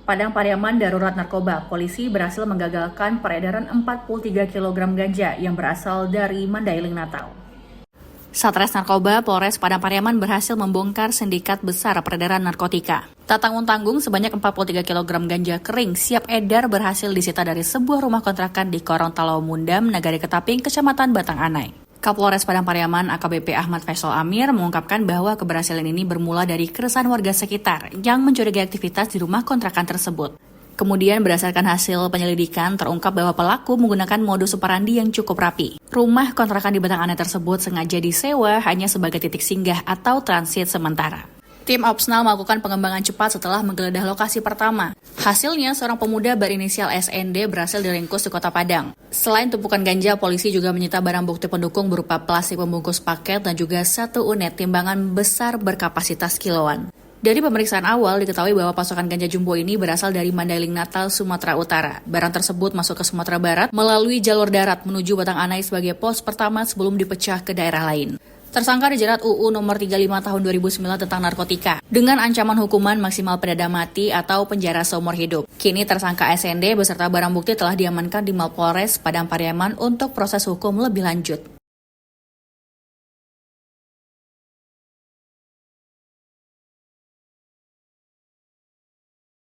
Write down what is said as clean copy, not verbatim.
Padang Pariaman Darurat Narkoba, polisi berhasil menggagalkan peredaran 43 kg ganja yang berasal dari Mandailing, Natal. Satres Narkoba Polres Padang Pariaman berhasil membongkar sindikat besar peredaran narkotika. Tak tanggung-tanggung, sebanyak 43 kg ganja kering siap edar berhasil disita dari sebuah rumah kontrakan di Gorontalo Mundam, Nagari Ketaping, Kecamatan Batang Anai. Kapolres Padang Pariaman AKBP Ahmad Faisal Amir mengungkapkan bahwa keberhasilan ini bermula dari keresahan warga sekitar yang mencurigai aktivitas di rumah kontrakan tersebut. Kemudian berdasarkan hasil penyelidikan terungkap bahwa pelaku menggunakan modus operandi yang cukup rapi. Rumah kontrakan di Batang Anai tersebut sengaja disewa hanya sebagai titik singgah atau transit sementara. Tim Opsnal melakukan pengembangan cepat setelah menggeledah lokasi pertama. Hasilnya, seorang pemuda berinisial SND berhasil diringkus di Kota Padang. Selain tumpukan ganja, polisi juga menyita barang bukti pendukung berupa plastik pembungkus paket dan juga 1 unit timbangan besar berkapasitas kiloan. Dari pemeriksaan awal, diketahui bahwa pasokan ganja jumbo ini berasal dari Mandailing, Natal, Sumatera Utara. Barang tersebut masuk ke Sumatera Barat melalui jalur darat menuju Batang Anai sebagai pos pertama sebelum dipecah ke daerah lain. Tersangka dijerat UU nomor 35 tahun 2009 tentang narkotika dengan ancaman hukuman maksimal pidana mati atau penjara seumur hidup. Kini tersangka SND beserta barang bukti telah diamankan di Mapolres Padang Pariaman untuk proses hukum lebih lanjut.